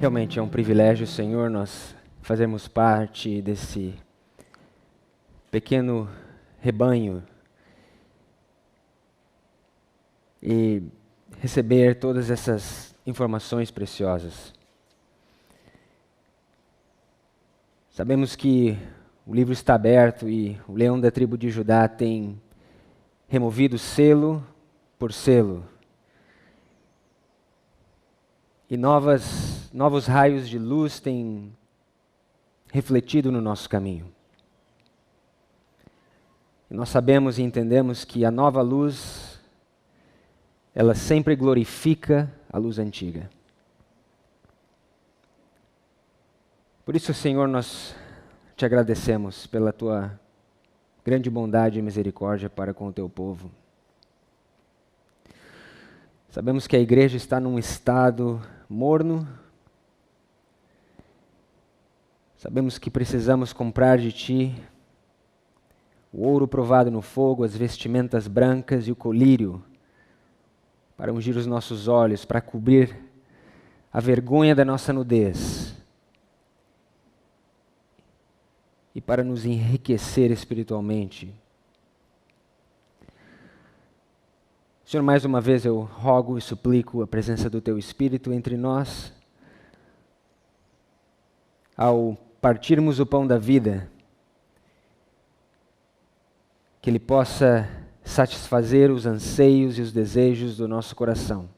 Realmente é um privilégio, Senhor, nós fazermos parte desse pequeno rebanho e receber todas essas informações preciosas. Sabemos que o livro está aberto e o leão da tribo de Judá tem removido selo por selo. E novos raios de luz têm refletido no nosso caminho. E nós sabemos e entendemos que a nova luz, ela sempre glorifica a luz antiga. Por isso, Senhor, nós te agradecemos pela tua grande bondade e misericórdia para com o teu povo. Sabemos que a igreja está num estado morno. Sabemos que precisamos comprar de ti o ouro provado no fogo, as vestimentas brancas e o colírio para ungir os nossos olhos, para cobrir a vergonha da nossa nudez e para nos enriquecer espiritualmente. Senhor, mais uma vez eu rogo e suplico a presença do Teu Espírito entre nós. Ao partirmos o pão da vida, que Ele possa satisfazer os anseios e os desejos do nosso coração.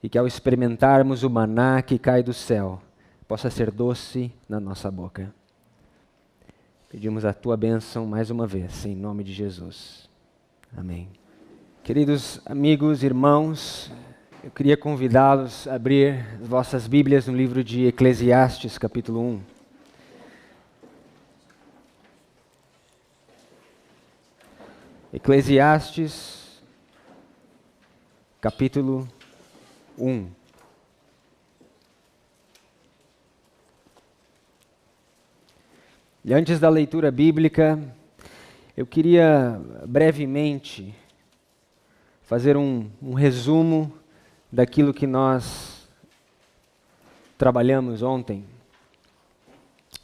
E que ao experimentarmos o maná que cai do céu, possa ser doce na nossa boca. Pedimos a Tua bênção mais uma vez, em nome de Jesus. Amém. Queridos amigos, irmãos, eu queria convidá-los a abrir vossas Bíblias no livro de Eclesiastes, capítulo 1. Eclesiastes, capítulo 1. E antes da leitura bíblica, eu queria brevemente fazer um resumo daquilo que nós trabalhamos ontem,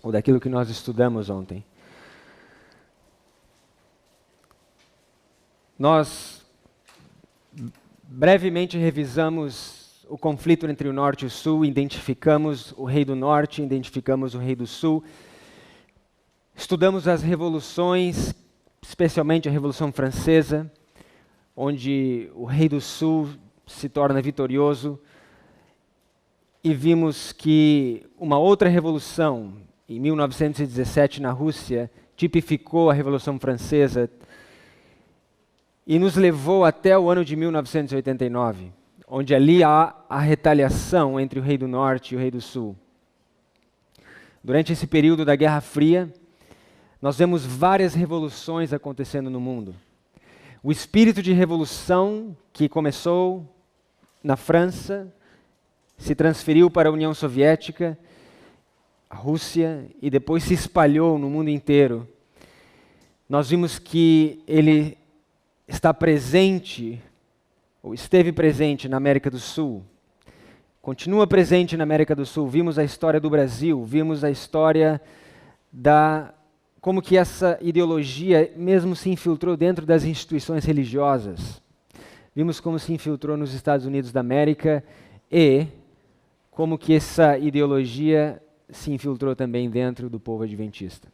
ou daquilo que nós estudamos ontem. Nós brevemente revisamos o conflito entre o Norte e o Sul, identificamos o rei do Norte, identificamos o rei do Sul, estudamos as revoluções, especialmente a Revolução Francesa, onde o rei do Sul se torna vitorioso, e vimos que uma outra revolução, em 1917 na Rússia, tipificou a Revolução Francesa e nos levou até o ano de 1989, onde ali há a retaliação entre o rei do Norte e o rei do Sul. Durante esse período da Guerra Fria, nós vemos várias revoluções acontecendo no mundo. O espírito de revolução que começou na França se transferiu para a União Soviética, a Rússia, e depois se espalhou no mundo inteiro. Nós vimos que ele está presente, ou esteve presente na América do Sul, continua presente na América do Sul. Vimos a história do Brasil, vimos a história como que essa ideologia mesmo se infiltrou dentro das instituições religiosas. Vimos como se infiltrou nos Estados Unidos da América e como que essa ideologia se infiltrou também dentro do povo adventista.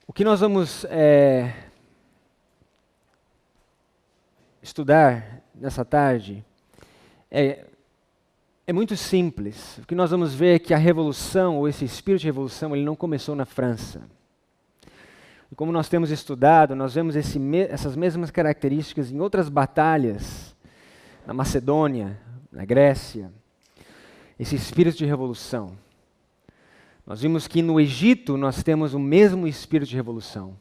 O que nós vamos estudar nessa tarde é muito simples. O que nós vamos ver é que a revolução, ou esse espírito de revolução, ele não começou na França. E como nós temos estudado, nós vemos essas mesmas características em outras batalhas, na Macedônia, na Grécia, esse espírito de revolução. Nós vimos que no Egito nós temos o mesmo espírito de revolução,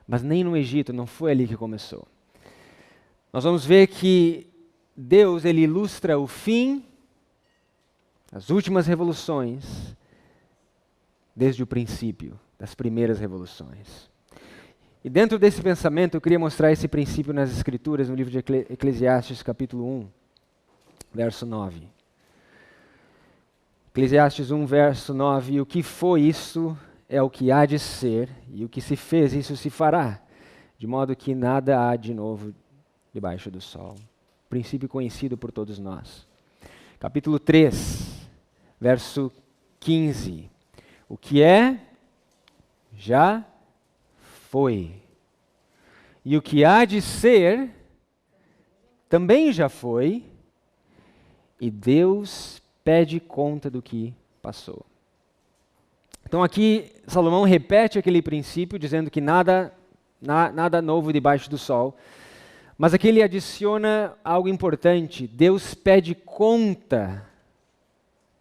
mas nem no Egito, não foi ali que começou. Nós vamos ver que Deus, ele ilustra o fim, as últimas revoluções, desde o princípio, das primeiras revoluções. E dentro desse pensamento, eu queria mostrar esse princípio nas Escrituras, no livro de Eclesiastes, capítulo 1. verso 9. Eclesiastes 1, verso 9. O que foi, isso é o que há de ser, e o que se fez, isso se fará, de modo que nada há de novo debaixo do sol. Princípio conhecido por todos nós. Capítulo 3, verso 15. O que é, já foi. E o que há de ser, também já foi, e Deus pede conta do que passou. Então aqui Salomão repete aquele princípio, dizendo que nada novo debaixo do sol. Mas aqui ele adiciona algo importante. Deus pede conta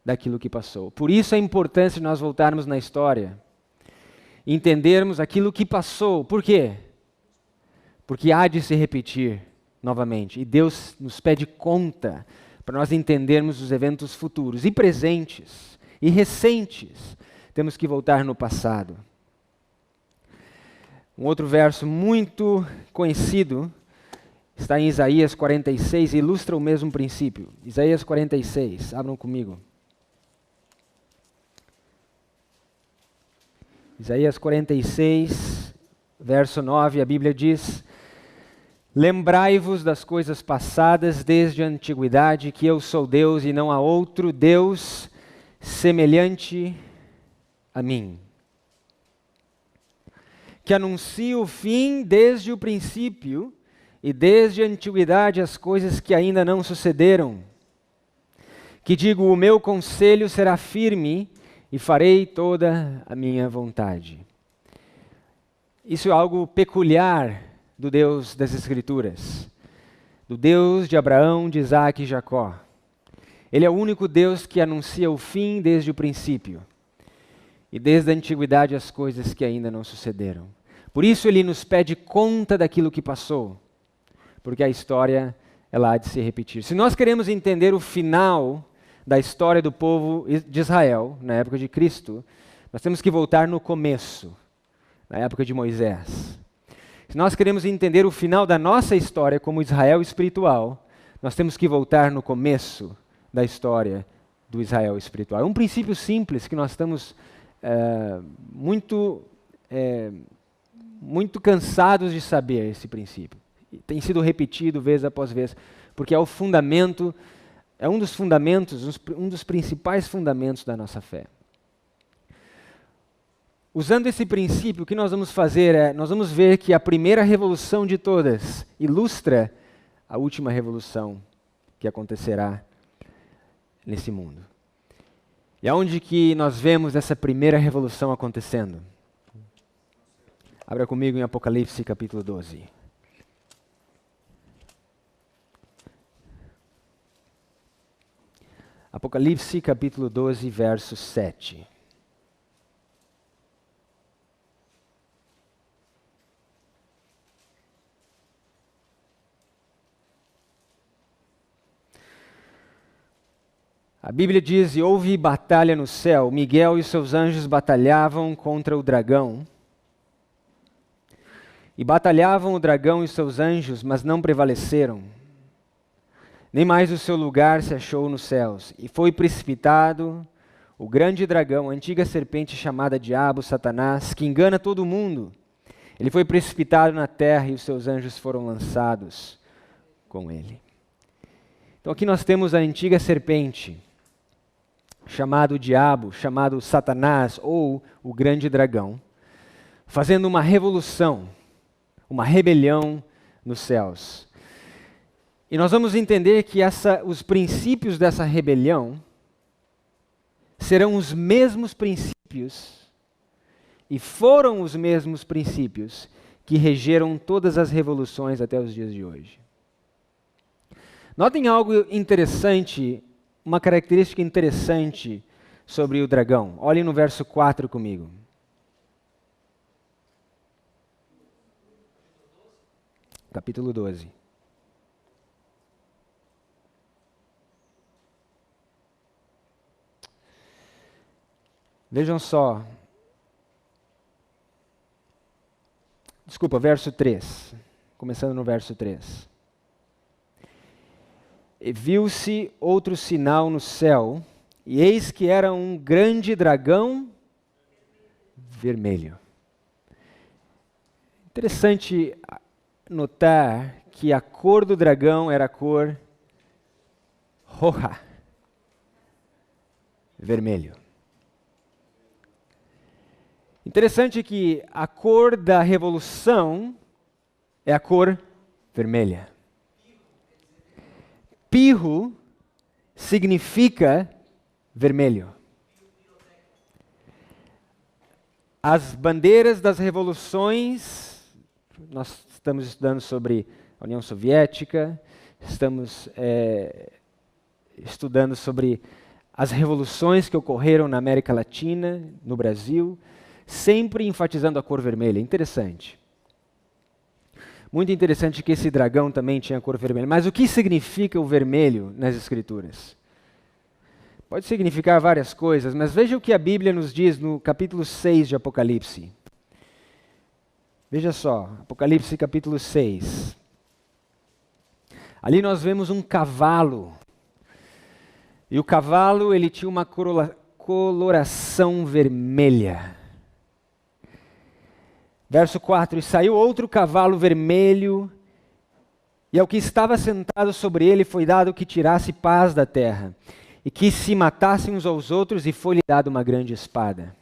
daquilo que passou. Por isso a importância de nós voltarmos na história, entendermos aquilo que passou. Por quê? Porque há de se repetir novamente. E Deus nos pede conta para nós entendermos os eventos futuros e presentes e recentes. Temos que voltar no passado. Um outro verso muito conhecido está em Isaías 46 e ilustra o mesmo princípio. Isaías 46, abram comigo. Isaías 46, verso 9, a Bíblia diz: Lembrai-vos das coisas passadas desde a antiguidade, que eu sou Deus e não há outro Deus semelhante a mim, que anuncio o fim desde o princípio e desde a antiguidade as coisas que ainda não sucederam, que digo, o meu conselho será firme e farei toda a minha vontade. Isso é algo peculiar do Deus das Escrituras, do Deus de Abraão, de Isaac e Jacó. Ele é o único Deus que anuncia o fim desde o princípio e desde a antiguidade as coisas que ainda não sucederam. Por isso ele nos pede conta daquilo que passou, porque a história ela há de se repetir. Se nós queremos entender o final da história do povo de Israel, na época de Cristo, nós temos que voltar no começo, na época de Moisés. Se nós queremos entender o final da nossa história como Israel espiritual, nós temos que voltar no começo da história do Israel espiritual. É um princípio simples que nós estamos muito cansados de saber esse princípio. Tem sido repetido vez após vez, porque é o fundamento, é um dos fundamentos, um dos principais fundamentos da nossa fé. Usando esse princípio, o que nós vamos fazer nós vamos ver que a primeira revolução de todas ilustra a última revolução que acontecerá nesse mundo. E aonde que nós vemos essa primeira revolução acontecendo? Abra comigo em Apocalipse capítulo 12. Apocalipse capítulo 12, verso 7. A Bíblia diz, e houve batalha no céu, Miguel e seus anjos batalhavam contra o dragão. E batalhavam o dragão e seus anjos, mas não prevaleceram. Nem mais o seu lugar se achou nos céus. E foi precipitado o grande dragão, a antiga serpente chamada Diabo, Satanás, que engana todo mundo. Ele foi precipitado na terra e os seus anjos foram lançados com ele. Então aqui nós temos a antiga serpente, chamado Diabo, chamado Satanás, ou o grande dragão, fazendo uma revolução, uma rebelião nos céus. E nós vamos entender que os princípios dessa rebelião serão os mesmos princípios, e foram os mesmos princípios que regeram todas as revoluções até os dias de hoje. Notem algo interessante, uma característica interessante sobre o dragão. Olhem no verso 4 comigo. Capítulo 12. Vejam só. Desculpa, verso 3. Começando no verso 3. E viu-se outro sinal no céu, e eis que era um grande dragão vermelho. Interessante notar que a cor do dragão era a cor roja, vermelho. Interessante que a cor da revolução é a cor vermelha. Pirro significa vermelho. As bandeiras das revoluções, nós estamos estudando sobre a União Soviética, estamos estudando sobre as revoluções que ocorreram na América Latina, no Brasil, sempre enfatizando a cor vermelha. Interessante. Muito interessante que esse dragão também tinha cor vermelha. Mas o que significa o vermelho nas Escrituras? Pode significar várias coisas, mas veja o que a Bíblia nos diz no capítulo 6 de Apocalipse. Veja só, Apocalipse capítulo 6. Ali nós vemos um cavalo. E o cavalo, ele tinha uma coloração vermelha. Verso 4, e saiu outro cavalo vermelho, e ao que estava sentado sobre ele foi dado que tirasse paz da terra, e que se matassem uns aos outros, e foi-lhe dado uma grande espada.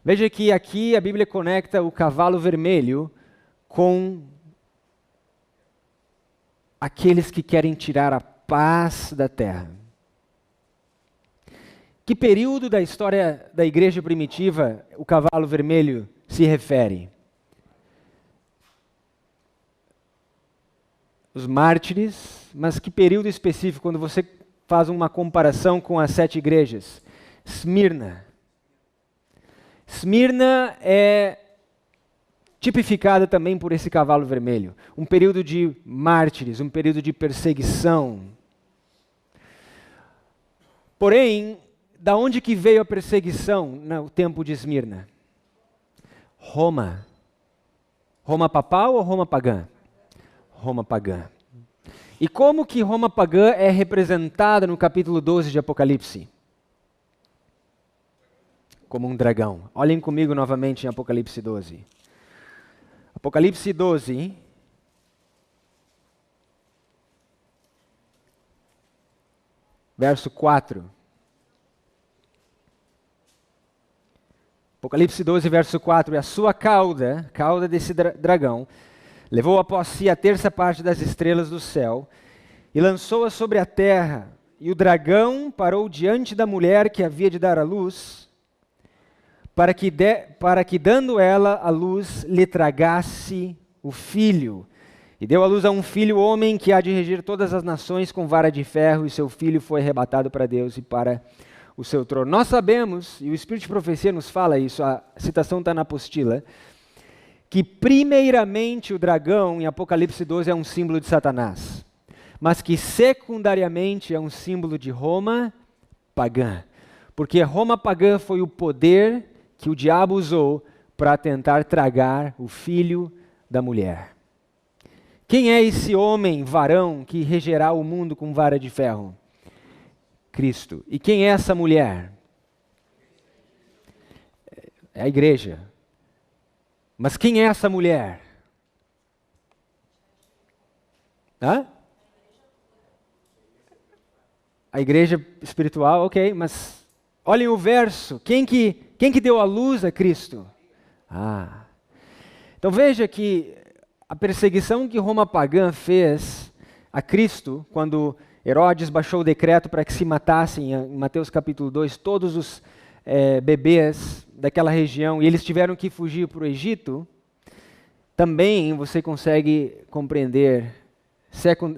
Veja que aqui a Bíblia conecta o cavalo vermelho com aqueles que querem tirar a paz da terra. Que período da história da igreja primitiva o cavalo vermelho se refere? Os mártires, mas que período específico, quando você faz uma comparação com as 7 igrejas? Esmirna. Esmirna é tipificada também por esse cavalo vermelho. Um período de mártires, um período de perseguição. Porém, da onde que veio a perseguição no tempo de Esmirna? Roma. Roma papal ou Roma pagã? Roma pagã. E como que Roma pagã é representada no capítulo 12 de Apocalipse? Como um dragão. Olhem comigo novamente em Apocalipse 12. Apocalipse 12. Verso 4. Apocalipse 12, verso 4. E a sua cauda desse dragão, levou após si a terça parte das estrelas do céu e lançou-a sobre a terra. E o dragão parou diante da mulher que havia de dar à luz, para que dando ela a luz, lhe tragasse o filho. E deu à luz a um filho homem que há de regir todas as nações com vara de ferro, e seu filho foi arrebatado para Deus e para o seu trono. Nós sabemos, e o Espírito de Profecia nos fala isso, a citação está na apostila, que primeiramente o dragão, em Apocalipse 12, é um símbolo de Satanás, mas que secundariamente é um símbolo de Roma pagã, porque Roma pagã foi o poder que o diabo usou para tentar tragar o filho da mulher. Quem é esse homem, varão, que regerá o mundo com vara de ferro? Cristo. E quem é essa mulher? É a igreja. Mas quem é essa mulher? Hã? A igreja espiritual, ok, mas olhem o verso. Quem que deu a luz a Cristo? Então veja que a perseguição que Roma pagã fez a Cristo, quando Herodes baixou o decreto para que se matassem, em Mateus capítulo 2, todos os bebês daquela região, e eles tiveram que fugir para o Egito, também você consegue compreender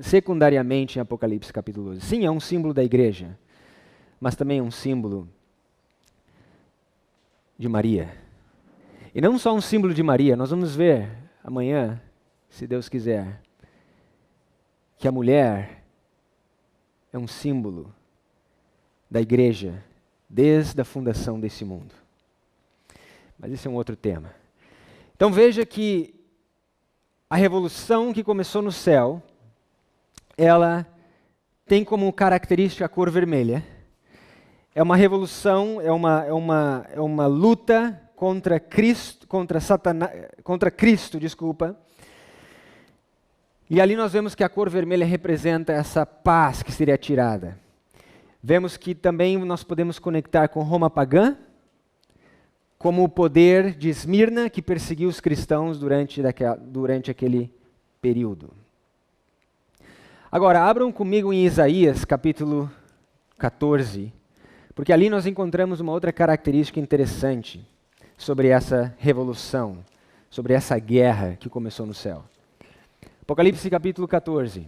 secundariamente em Apocalipse capítulo 12. Sim, é um símbolo da igreja, mas também é um símbolo de Maria. E não só um símbolo de Maria, nós vamos ver amanhã, se Deus quiser, que a mulher é um símbolo da igreja desde a fundação desse mundo. Mas esse é um outro tema. Então veja que a revolução que começou no céu, ela tem como característica a cor vermelha. É uma revolução, é uma luta contra Cristo, contra Cristo, desculpa. E ali nós vemos que a cor vermelha representa essa paz que seria tirada. Vemos que também nós podemos conectar com Roma pagã, como o poder de Esmirna que perseguiu os cristãos durante aquele período. Agora, abram comigo em Isaías, capítulo 14, porque ali nós encontramos uma outra característica interessante sobre essa revolução, sobre essa guerra que começou no céu. Apocalipse, capítulo 14.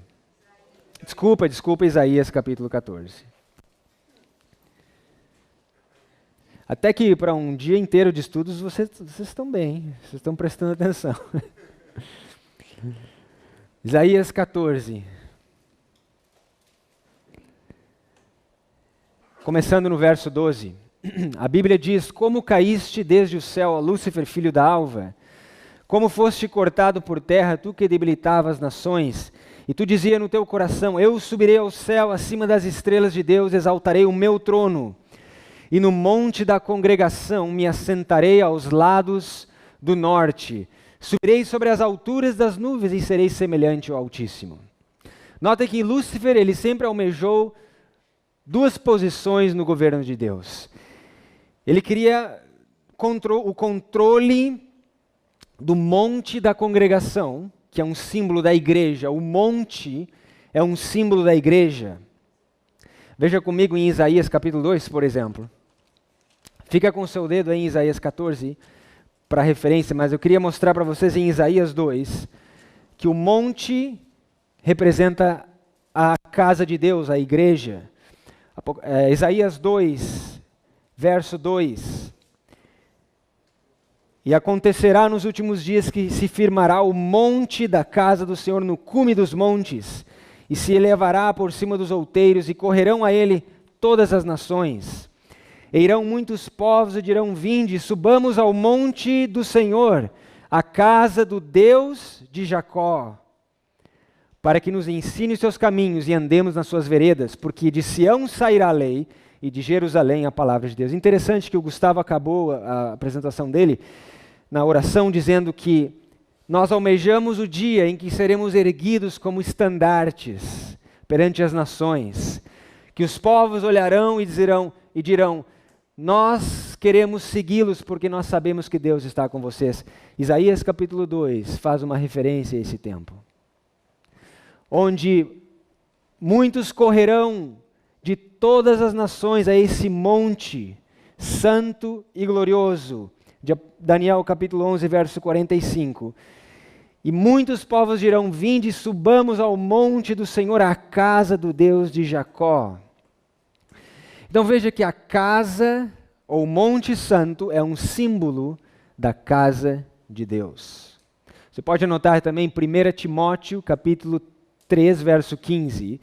Desculpa, Isaías, capítulo 14. Até que para um dia inteiro de estudos vocês estão bem, vocês estão prestando atenção. Isaías 14. Começando no verso 12. A Bíblia diz: Como caíste desde o céu, ó Lúcifer, filho da alva? Como foste cortado por terra, tu que debilitava as nações? E tu dizia no teu coração: Eu subirei ao céu, acima das estrelas de Deus, exaltarei o meu trono. E no monte da congregação me assentarei aos lados do norte. Subirei sobre as alturas das nuvens e serei semelhante ao Altíssimo. Nota que Lúcifer, ele sempre almejou duas posições no governo de Deus. Ele queria o controle do monte da congregação, que é um símbolo da igreja. O monte é um símbolo da igreja. Veja comigo em Isaías capítulo 2, por exemplo. Fica com o seu dedo aí em Isaías 14, para referência, mas eu queria mostrar para vocês em Isaías 2, que o monte representa a casa de Deus, a igreja. Isaías 2, verso 2. E acontecerá nos últimos dias que se firmará o monte da casa do Senhor no cume dos montes, e se elevará por cima dos outeiros, e correrão a ele todas as nações. E irão muitos povos e dirão: Vinde, subamos ao monte do Senhor, a casa do Deus de Jacó, para que nos ensine os seus caminhos e andemos nas suas veredas, porque de Sião sairá a lei e de Jerusalém a palavra de Deus. Interessante que o Gustavo acabou a apresentação dele na oração dizendo que nós almejamos o dia em que seremos erguidos como estandartes perante as nações, que os povos olharão e dirão: nós queremos segui-los porque nós sabemos que Deus está com vocês. Isaías capítulo 2 faz uma referência a esse tempo, onde muitos correrão de todas as nações a esse monte santo e glorioso. De Daniel capítulo 11, verso 45. E muitos povos dirão: Vinde, subamos ao monte do Senhor, à casa do Deus de Jacó. Então veja que a casa, ou Monte Santo, é um símbolo da casa de Deus. Você pode anotar também 1 Timóteo, capítulo 3, verso 15.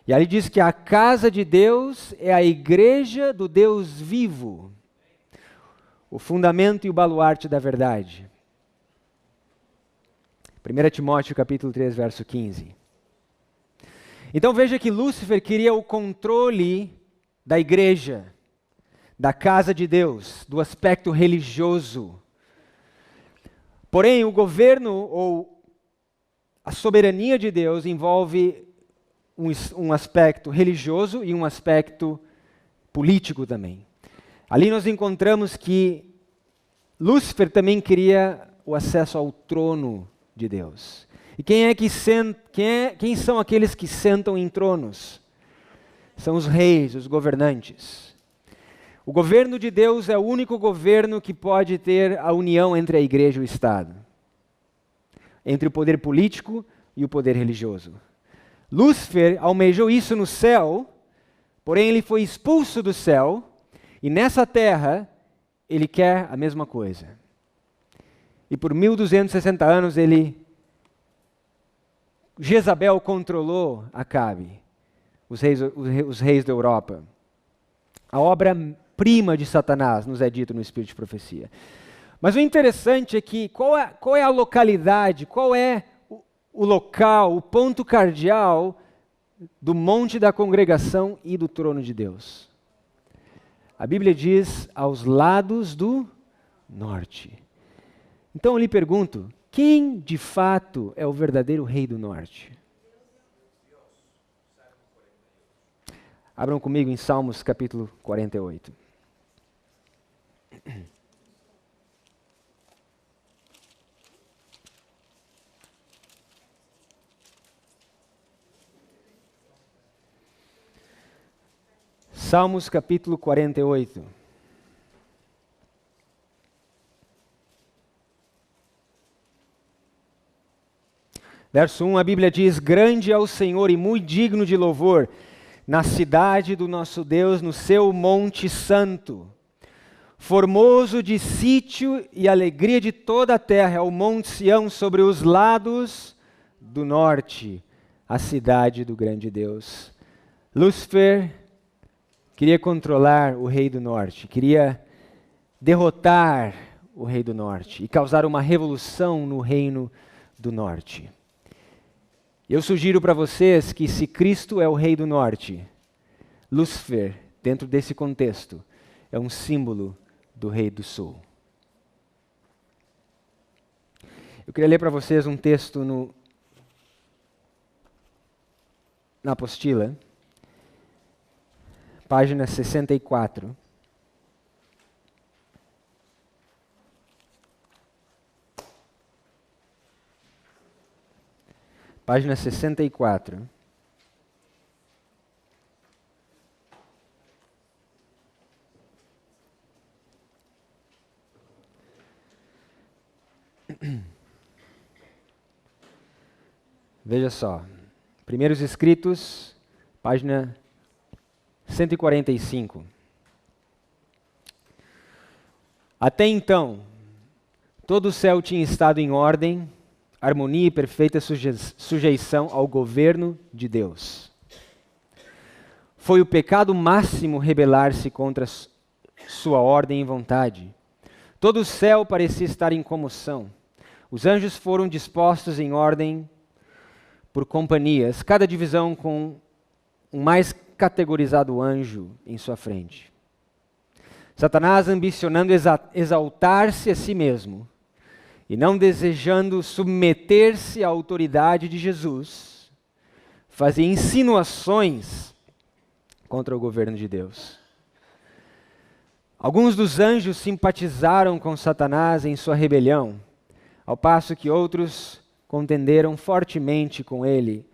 E ali diz que a casa de Deus é a igreja do Deus vivo, o fundamento e o baluarte da verdade. 1 Timóteo, capítulo 3, verso 15. Então veja que Lúcifer queria o controle da igreja, da casa de Deus, do aspecto religioso. Porém, o governo ou a soberania de Deus envolve um aspecto religioso e um aspecto político também. Ali nós encontramos que Lúcifer também queria o acesso ao trono de Deus. E quem são aqueles que sentam em tronos? São os reis, os governantes. O governo de Deus é o único governo que pode ter a união entre a igreja e o Estado, entre o poder político e o poder religioso. Lúcifer almejou isso no céu, porém ele foi expulso do céu, e nessa terra ele quer a mesma coisa. E por 1260 anos Jezabel controlou Acabe, os reis da Europa. A obra-prima de Satanás, nos é dito no Espírito de Profecia. Mas o interessante é que qual é a localidade, qual é o local, o ponto cardeal do monte da congregação e do trono de Deus. A Bíblia diz aos lados do norte. Então eu lhe pergunto, quem de fato é o verdadeiro rei do norte? Abram comigo em Salmos capítulo 48. Salmos capítulo 48. Verso 1, a Bíblia diz: grande é o Senhor e muito digno de louvor na cidade do nosso Deus, no seu monte santo. Formoso de sítio e alegria de toda a terra é o monte Sião sobre os lados do norte, a cidade do grande Deus. Lúcifer queria controlar o rei do norte, queria derrotar o rei do norte e causar uma revolução no reino do norte. Eu sugiro para vocês que se Cristo é o rei do norte, Lúcifer, dentro desse contexto, é um símbolo do rei do sul. Eu queria ler para vocês um texto na apostila, página 64. Página 64. Veja só. Primeiros Escritos, página 145. Até então, todo o céu tinha estado em ordem, harmonia e perfeita sujeição ao governo de Deus. Foi o pecado máximo rebelar-se contra sua ordem e vontade. Todo o céu parecia estar em comoção. Os anjos foram dispostos em ordem por companhias, cada divisão com um mais categorizado anjo em sua frente. Satanás, ambicionando exaltar-se a si mesmo, e não desejando submeter-se à autoridade de Jesus, fazia insinuações contra o governo de Deus. Alguns dos anjos simpatizaram com Satanás em sua rebelião, ao passo que outros contenderam fortemente com ele,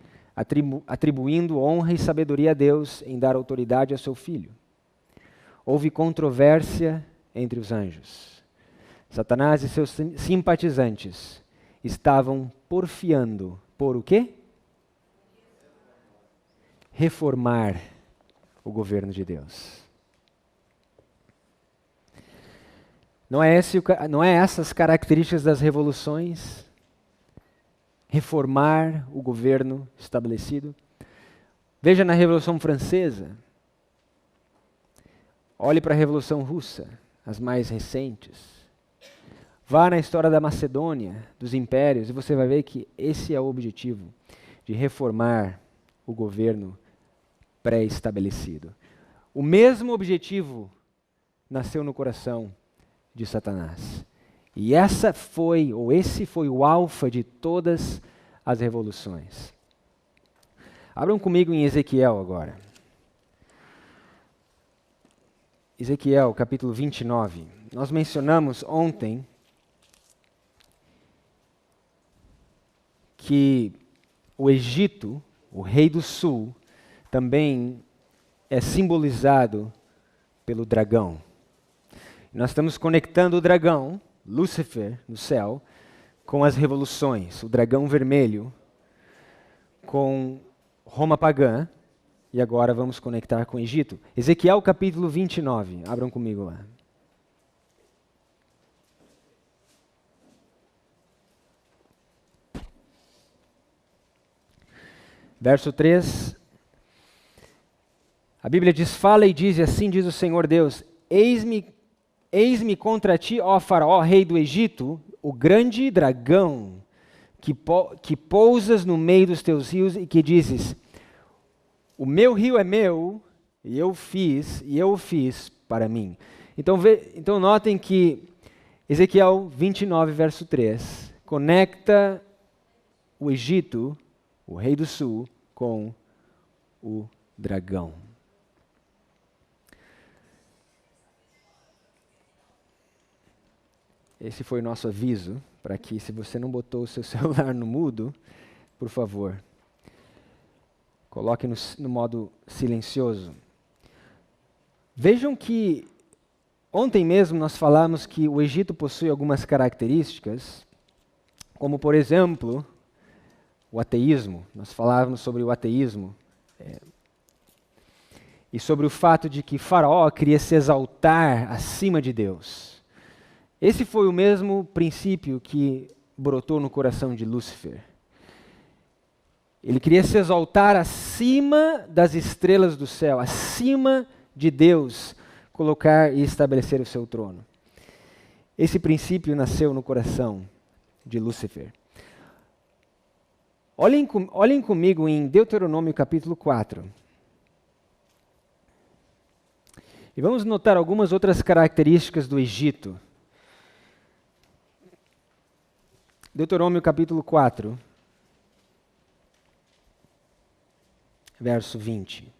atribuindo honra e sabedoria a Deus em dar autoridade a seu filho. Houve controvérsia entre os anjos. Satanás e seus simpatizantes estavam porfiando por o quê? Reformar o governo de Deus. Não é essas características das revoluções? Reformar o governo estabelecido. Veja na Revolução Francesa. Olhe para a Revolução Russa, as mais recentes. Vá na história da Macedônia, dos impérios, e você vai ver que esse é o objetivo, de reformar o governo pré-estabelecido. O mesmo objetivo nasceu no coração de Satanás. E esse foi o alfa de todas as revoluções. Abram comigo em Ezequiel agora. Ezequiel, capítulo 29. Nós mencionamos ontem que o Egito, o rei do sul, também é simbolizado pelo dragão. Nós estamos conectando o dragão, Lúcifer, no céu, com as revoluções, o dragão vermelho, com Roma pagã, e agora vamos conectar com o Egito. Ezequiel capítulo 29, abram comigo lá. Verso 3, a Bíblia diz: fala e diz, e assim diz o Senhor Deus, eis-me contra ti, ó Faraó, rei do Egito, o grande dragão, que pousas no meio dos teus rios e que dizes: O meu rio é meu, e eu o fiz para mim. Então notem que Ezequiel 29, verso 3, conecta o Egito, o rei do sul, com o dragão. Esse foi o nosso aviso, para que, se você não botou o seu celular no mudo, por favor, coloque no modo silencioso. Vejam que ontem mesmo nós falamos que o Egito possui algumas características, como, por exemplo, o ateísmo. Nós falávamos sobre o ateísmo e sobre o fato de que Faraó queria se exaltar acima de Deus. Esse foi o mesmo princípio que brotou no coração de Lúcifer. Ele queria se exaltar acima das estrelas do céu, acima de Deus, colocar e estabelecer o seu trono. Esse princípio nasceu no coração de Lúcifer. Olhem comigo em Deuteronômio capítulo 4. E vamos notar algumas outras características do Egito. Deuteronômio capítulo 4, verso 20.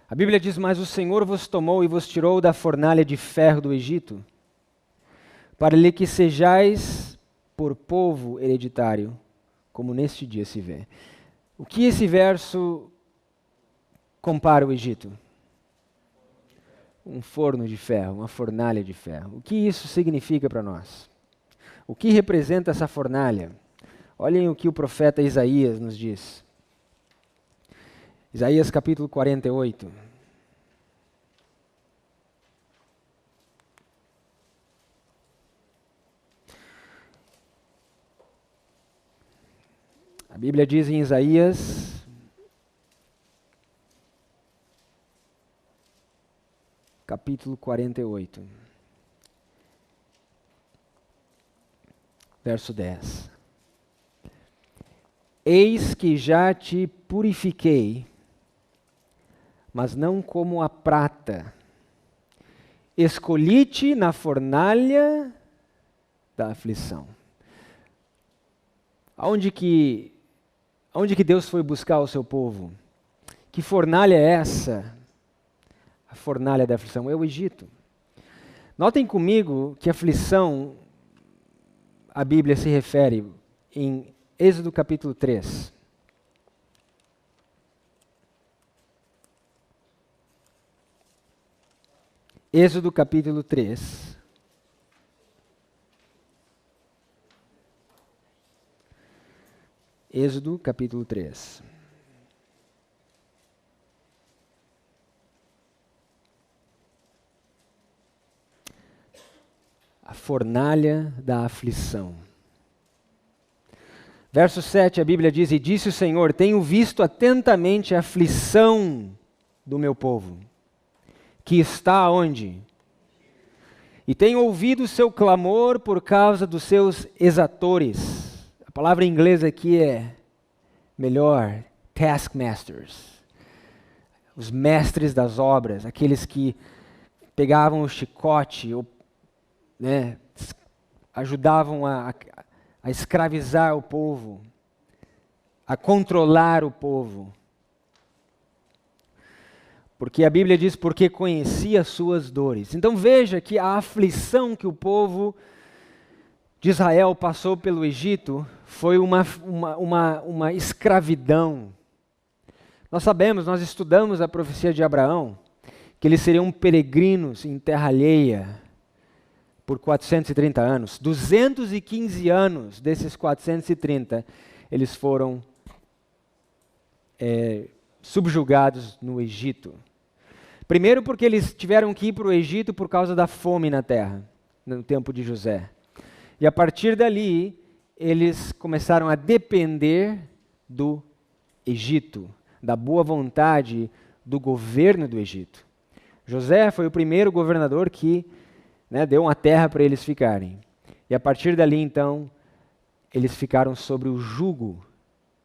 A Bíblia diz: mas o Senhor vos tomou e vos tirou da fornalha de ferro do Egito, para lhe que sejais por povo hereditário, como neste dia se vê. O que esse verso compara o Egito? Um forno de ferro, uma fornalha de ferro. O que isso significa para nós? O que representa essa fornalha? Olhem o que o profeta Isaías nos diz. Isaías capítulo 48. A Bíblia diz em Isaías, capítulo 48, verso 10. Eis que já te purifiquei, mas não como a prata. Escolhi-te na fornalha da aflição. Aonde que Deus foi buscar o seu povo? Que fornalha é essa? A fornalha da aflição é o Egito. Notem comigo que aflição a Bíblia se refere em Êxodo capítulo 3. Êxodo capítulo 3. Êxodo capítulo 3. A fornalha da aflição. Verso 7, a Bíblia diz: e disse o Senhor, tenho visto atentamente a aflição do meu povo, que está onde? E tenho ouvido o seu clamor por causa dos seus exatores. A palavra em inglês aqui é melhor, taskmasters. Os mestres das obras, aqueles que pegavam o chicote, ajudavam a escravizar o povo, a controlar o povo. Porque a Bíblia diz, porque conhecia as suas dores. Então veja que a aflição que o povo de Israel passou pelo Egito foi uma escravidão. Nós sabemos, nós estudamos a profecia de Abraão, que eles seriam peregrinos em terra alheia por 430 anos. 215 anos desses 430, eles foram subjugados no Egito. Primeiro porque eles tiveram que ir para o Egito por causa da fome na terra, no tempo de José. E a partir dali, eles começaram a depender do Egito, da boa vontade do governo do Egito. José foi o primeiro governador que, né, deu uma terra para eles ficarem. E a partir dali, então, eles ficaram sobre o jugo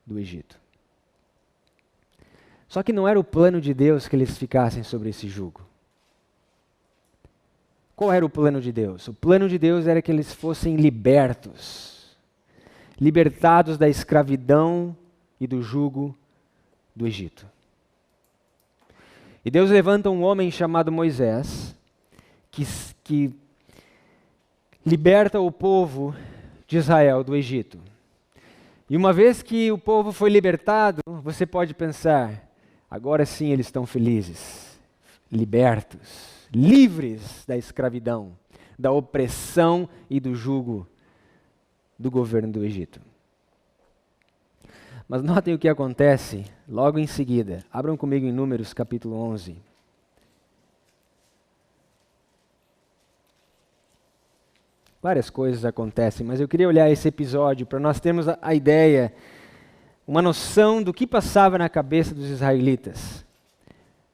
do Egito. Só que não era o plano de Deus que eles ficassem sobre esse jugo. Qual era o plano de Deus? O plano de Deus era que eles fossem libertos, libertados da escravidão e do jugo do Egito. E Deus levanta um homem chamado Moisés, que liberta o povo de Israel do Egito. E uma vez que o povo foi libertado, você pode pensar, agora sim eles estão felizes, libertos, livres da escravidão, da opressão e do jugo do governo do Egito. Mas notem o que acontece logo em seguida. Abram comigo em Números capítulo 11. Várias coisas acontecem, mas eu queria olhar esse episódio para nós termos a ideia, uma noção do que passava na cabeça dos israelitas,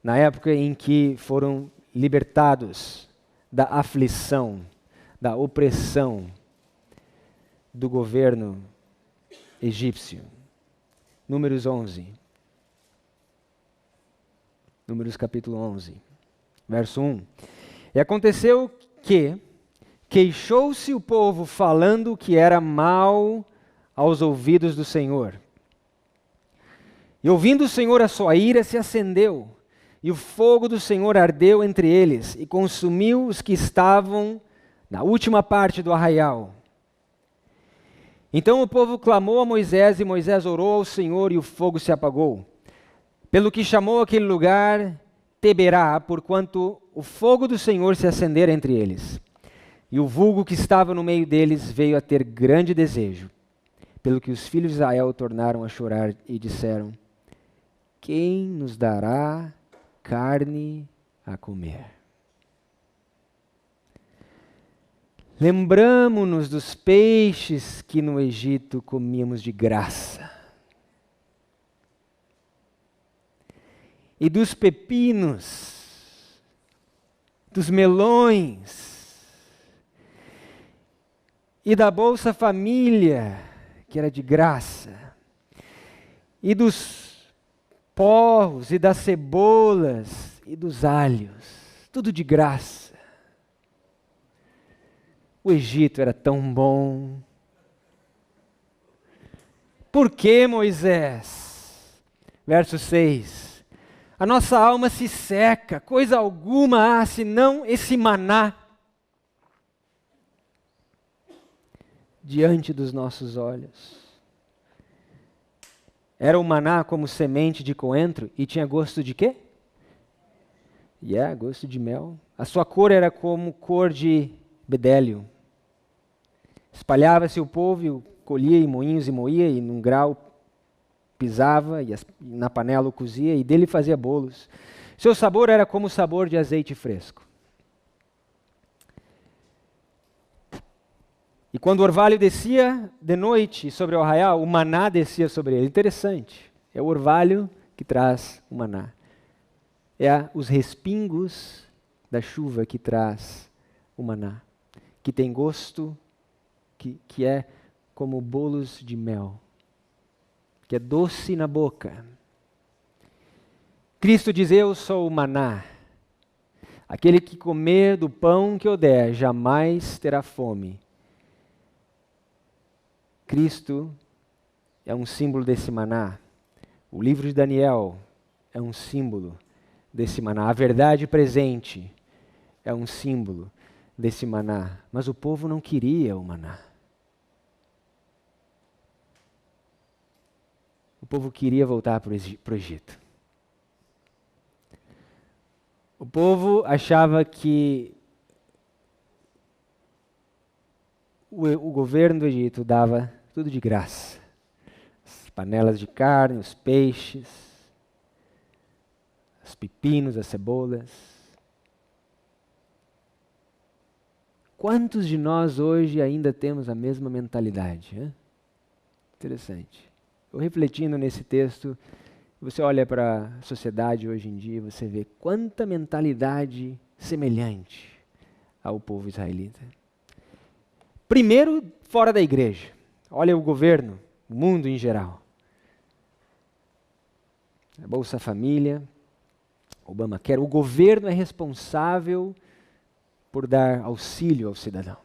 na época em que foram libertados da aflição, da opressão do governo egípcio. Números 11. Números capítulo 11, verso 1. E aconteceu que queixou-se o povo falando que era mal aos ouvidos do Senhor. E ouvindo o Senhor, a sua ira se acendeu, e o fogo do Senhor ardeu entre eles, e consumiu os que estavam na última parte do arraial. Então o povo clamou a Moisés, e Moisés orou ao Senhor, e o fogo se apagou. Pelo que chamou aquele lugar Teberá, porquanto o fogo do Senhor se acendera entre eles. E o vulgo que estava no meio deles veio a ter grande desejo, pelo que os filhos de Israel tornaram a chorar e disseram: quem nos dará carne a comer? Lembramo-nos dos peixes que no Egito comíamos de graça, e dos pepinos, dos melões, e da Bolsa Família, que era de graça, e dos porros, e das cebolas, e dos alhos, tudo de graça. O Egito era tão bom. Por que, Moisés? Verso 6. A nossa alma se seca, coisa alguma há senão esse maná diante dos nossos olhos. Era o maná como semente de coentro e tinha gosto de quê? Gosto de mel. A sua cor era como cor de bedélio. Espalhava-se o povo, colhia em moinhos e moía, e num grau pisava, e na panela o cozia, e dele fazia bolos. Seu sabor era como o sabor de azeite fresco. E quando o orvalho descia de noite sobre o arraial, o maná descia sobre ele. Interessante. É o orvalho que traz o maná. É os respingos da chuva que traz o maná, que tem gosto, que é como bolos de mel, que é doce na boca. Cristo diz: eu sou o maná. Aquele que comer do pão que eu der jamais terá fome. Cristo é um símbolo desse maná. O livro de Daniel é um símbolo desse maná. A verdade presente é um símbolo desse maná. Mas o povo não queria o maná. O povo queria voltar para o Egito. O povo achava que o governo do Egito dava tudo de graça. As panelas de carne, os peixes, os pepinos, as cebolas. Quantos de nós hoje ainda temos a mesma mentalidade? Hein? Interessante. Eu refletindo nesse texto, Você olha para a sociedade hoje em dia, você vê quanta mentalidade semelhante ao povo israelita. Primeiro, fora da igreja. Olha o governo, o mundo em geral. A Bolsa Família, Obamacare. O governo é responsável por dar auxílio ao cidadão.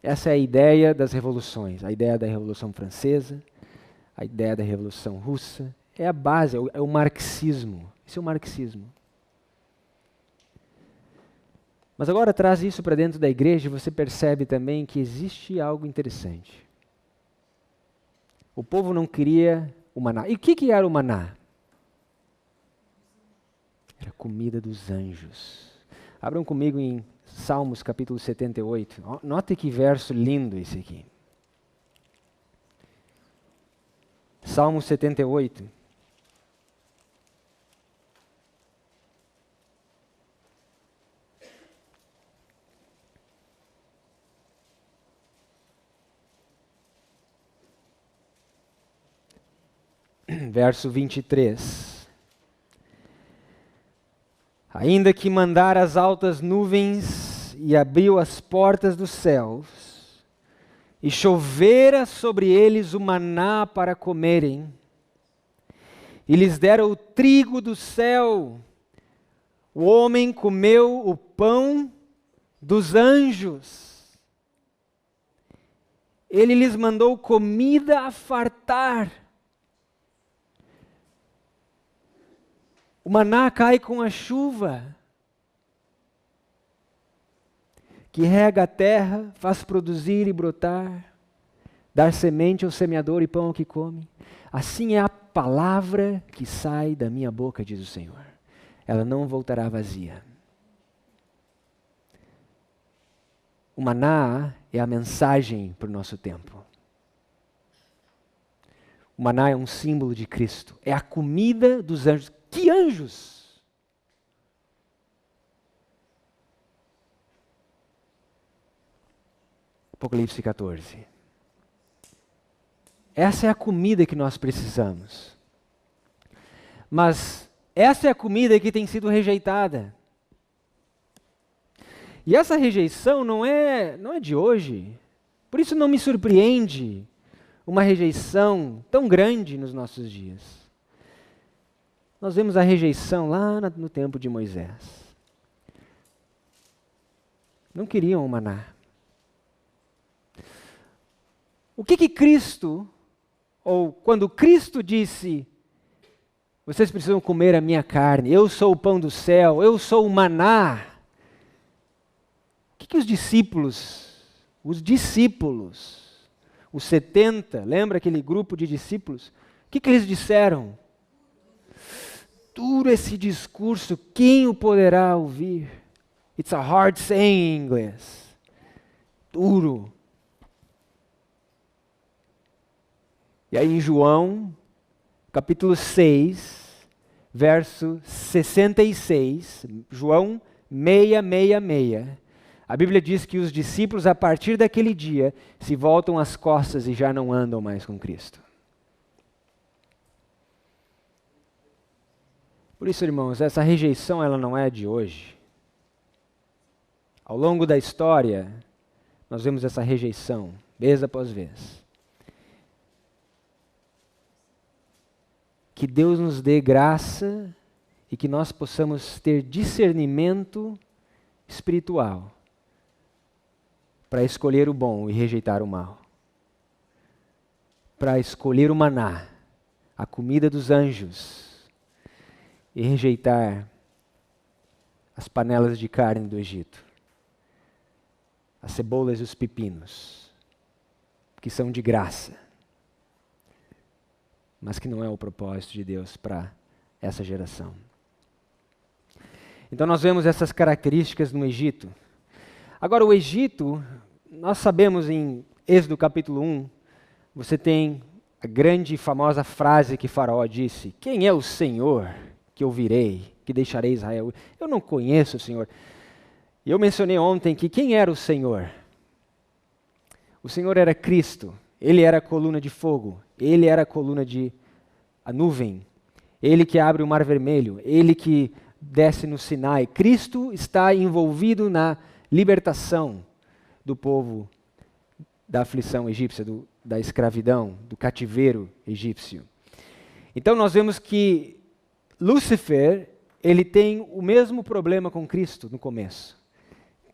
Essa é a ideia das revoluções, a ideia da Revolução Francesa, a ideia da Revolução Russa. É a base, é o marxismo. Isso é o marxismo. Mas agora traz isso para dentro da igreja e você percebe também que existe algo interessante. O povo não queria o maná. E o que era o maná? Era a comida dos anjos. Abram comigo em Salmos capítulo 78. Note que verso lindo esse aqui. Salmo 78. Verso 23. Ainda que mandar as altas nuvens e abriu as portas dos céus, e chovera sobre eles o maná para comerem, e lhes dera o trigo do céu, o homem comeu o pão dos anjos. Ele lhes mandou comida a fartar. O maná cai com a chuva, que rega a terra, faz produzir e brotar, dar semente ao semeador e pão ao que come. Assim é a palavra que sai da minha boca, diz o Senhor. Ela não voltará vazia. O maná é a mensagem para o nosso tempo. O maná é um símbolo de Cristo. É a comida dos anjos. Que anjos? Apocalipse 14. Essa é a comida que nós precisamos. Mas essa é a comida que tem sido rejeitada. E essa rejeição não é de hoje. Por isso não me surpreende uma rejeição tão grande nos nossos dias. Nós vemos a rejeição lá no tempo de Moisés. Não queriam o maná. O que Cristo, ou quando Cristo disse, vocês precisam comer a minha carne, eu sou o pão do céu, eu sou o maná. O que os discípulos, os 70, lembra aquele grupo de discípulos? O que eles disseram? Duro esse discurso, quem o poderá ouvir? It's a hard saying em inglês. Duro. E aí em João, capítulo 6, verso 66, João 666, a Bíblia diz que os discípulos, a partir daquele dia, se voltam as costas e já não andam mais com Cristo. Por isso, irmãos, essa rejeição ela não é de hoje. Ao longo da história, nós vemos essa rejeição, vez após vez. Que Deus nos dê graça e que nós possamos ter discernimento espiritual para escolher o bom e rejeitar o mal. Para escolher o maná, a comida dos anjos, e rejeitar as panelas de carne do Egito, as cebolas e os pepinos, que são de graça, mas que não é o propósito de Deus para essa geração. Então nós vemos essas características no Egito. Agora o Egito, nós sabemos em Êxodo capítulo 1, você tem a grande e famosa frase que Faraó disse: quem é o Senhor que eu virei, que deixarei Israel? Eu não conheço o Senhor. E eu mencionei ontem que quem era o Senhor? O Senhor era Cristo. Ele era a coluna de fogo. Ele era a coluna de a nuvem, Ele que abre o Mar Vermelho, Ele que desce no Sinai. Cristo está envolvido na libertação do povo da aflição egípcia, da escravidão, do cativeiro egípcio. Então nós vemos que Lúcifer, ele tem o mesmo problema com Cristo no começo.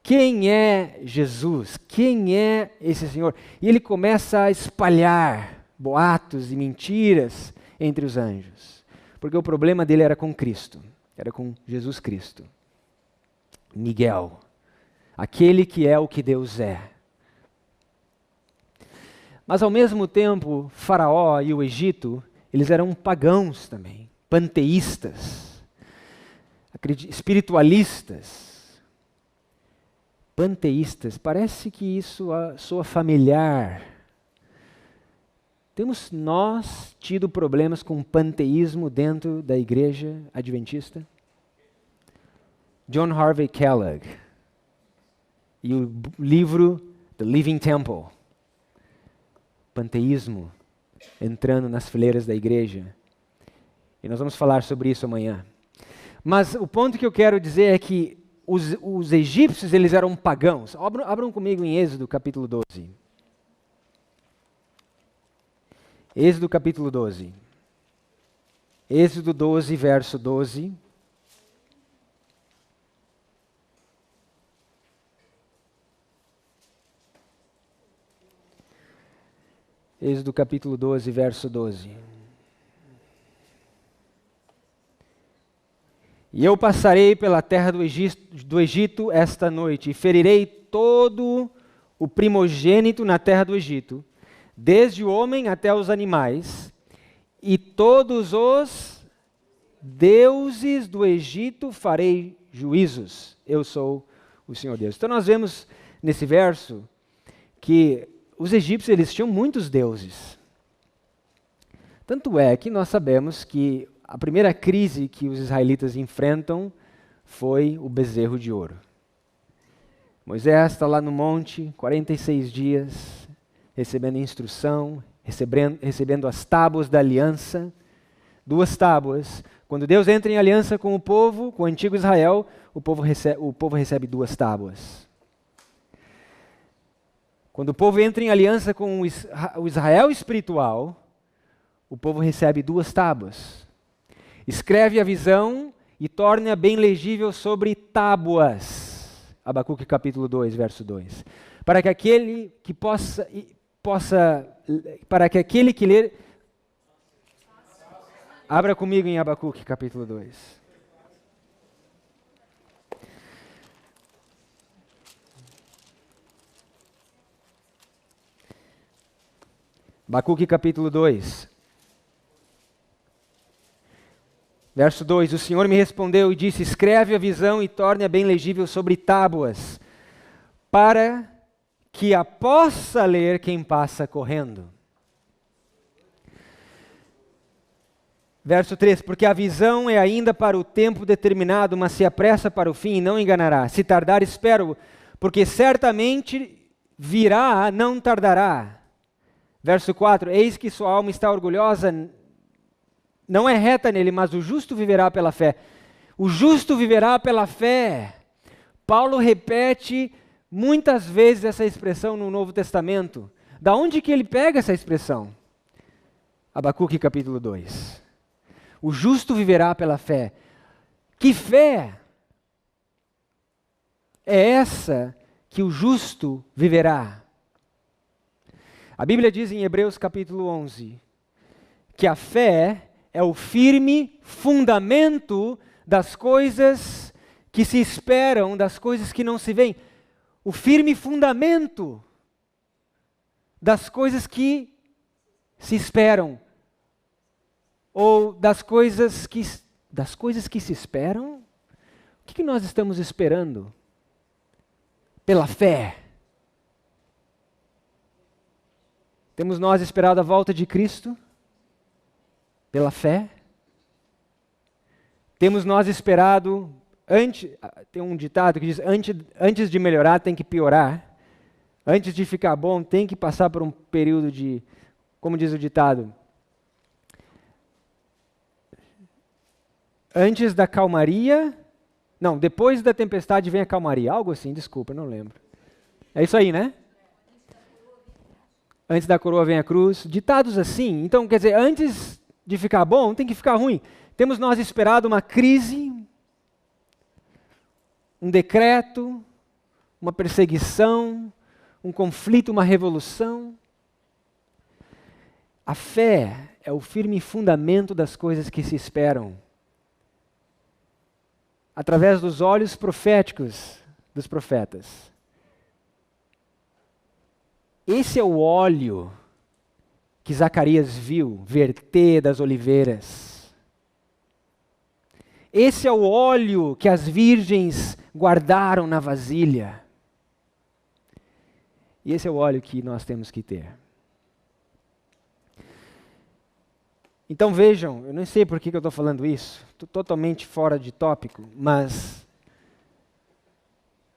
Quem é Jesus? Quem é esse Senhor? E ele começa a espalhar boatos e mentiras entre os anjos. Porque o problema dele era com Cristo, era com Jesus Cristo. Miguel, aquele que é o que Deus é. Mas ao mesmo tempo, Faraó e o Egito, eles eram pagãos também, panteístas, espiritualistas. Panteístas, parece que isso soa familiar. Temos nós tido problemas com panteísmo dentro da igreja adventista? John Harvey Kellogg e o livro The Living Temple. Panteísmo entrando nas fileiras da igreja. E nós vamos falar sobre isso amanhã. Mas o ponto que eu quero dizer é que os egípcios, eles eram pagãos. Abram comigo em Êxodo capítulo 12. Êxodo capítulo 12. Êxodo 12, verso 12. Êxodo capítulo 12, verso 12. E eu passarei pela terra do Egito esta noite, e ferirei todo o primogênito na terra do Egito, desde o homem até os animais, e todos os deuses do Egito farei juízos. Eu sou o Senhor Deus. Então nós vemos nesse verso que os egípcios, eles tinham muitos deuses. Tanto é que nós sabemos que a primeira crise que os israelitas enfrentam foi o bezerro de ouro. Moisés está lá no monte, 46 dias, recebendo instrução, recebendo as tábuas da aliança, 2 tábuas. Quando Deus entra em aliança com o povo, com o antigo Israel, o povo recebe 2 tábuas. Quando o povo entra em aliança com o Israel espiritual, o povo recebe 2 tábuas. Escreve a visão e torna-a bem legível sobre tábuas. Abacuque capítulo 2, verso 2. Para que aquele que para que aquele que ler... Abra comigo em Abacuque capítulo 2. Abacuque capítulo 2. Verso 2, o Senhor me respondeu e disse, escreve a visão e torne-a bem legível sobre tábuas, para que a possa ler quem passa correndo. Verso 3, porque a visão é ainda para o tempo determinado, mas se apressa para o fim e não enganará. Se tardar, espero, porque certamente virá, não tardará. Verso 4, eis que sua alma está orgulhosa, não é reta nele, mas o justo viverá pela fé. O justo viverá pela fé. Paulo repete muitas vezes essa expressão no Novo Testamento. Da onde que ele pega essa expressão? Abacuque capítulo 2. O justo viverá pela fé. Que fé é essa que o justo viverá? A Bíblia diz em Hebreus capítulo 11 que a fé é o firme fundamento das coisas que se esperam, das coisas que não se veem. O firme fundamento das coisas que se esperam. Ou das coisas que se esperam? O que nós estamos esperando? Pela fé. Temos nós esperado a volta de Cristo? Pela fé? Temos nós esperado, tem um ditado que diz, antes de melhorar tem que piorar, antes de ficar bom tem que passar por um período de, como diz o ditado, Antes da calmaria... Não, depois da tempestade vem a calmaria. Algo assim, desculpa, não lembro. É isso aí, né? Antes da coroa vem a cruz. Ditados assim. Então, quer dizer, antes de ficar bom, tem que ficar ruim. Temos nós esperado uma crise, um decreto, uma perseguição, um conflito, uma revolução. A fé é o firme fundamento das coisas que se esperam. Através dos olhos proféticos dos profetas. Esse é o óleo que Zacarias viu verter das oliveiras. Esse é o óleo que as virgens guardaram na vasilha. E esse é o óleo que nós temos que ter. Então vejam, eu não sei por que eu estou falando isso, estou totalmente fora de tópico, mas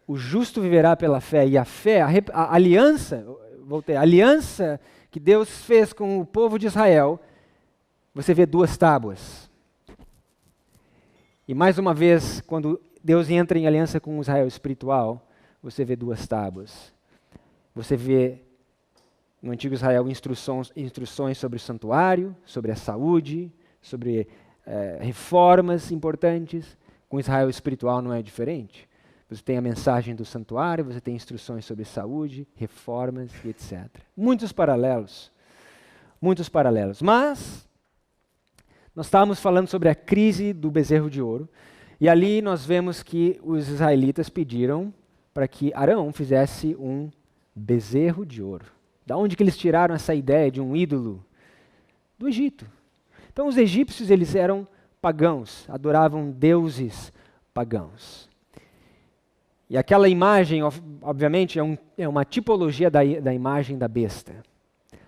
o justo viverá pela fé, e a fé, a aliança, a aliança que Deus fez com o povo de Israel, você vê 2 tábuas. E mais uma vez, quando Deus entra em aliança com o Israel espiritual, você vê 2 tábuas. Você vê no antigo Israel instruções sobre o santuário, sobre a saúde, sobre reformas importantes. Com Israel espiritual não é diferente. Você tem a mensagem do santuário, você tem instruções sobre saúde, reformas e etc. Muitos paralelos. Muitos paralelos. Mas nós estávamos falando sobre a crise do bezerro de ouro. E ali nós vemos que os israelitas pediram para que Arão fizesse um bezerro de ouro. Da onde que eles tiraram essa ideia de um ídolo? Do Egito. Então os egípcios eles eram pagãos, adoravam deuses pagãos. E aquela imagem, obviamente, é uma tipologia da imagem da besta.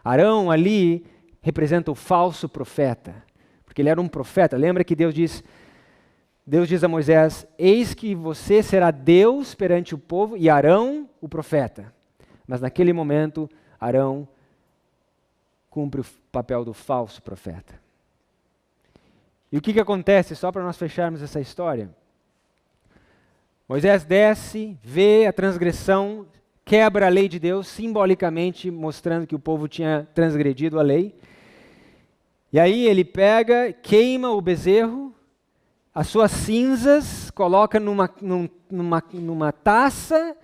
Arão ali representa o falso profeta, porque ele era um profeta. Lembra que Deus diz a Moisés, eis que você será Deus perante o povo e Arão o profeta. Mas naquele momento, Arão cumpre o papel do falso profeta. E o que acontece, só para nós fecharmos essa história? Moisés desce, vê a transgressão, quebra a lei de Deus, simbolicamente mostrando que o povo tinha transgredido a lei. E aí ele pega, queima o bezerro, as suas cinzas, coloca numa taça,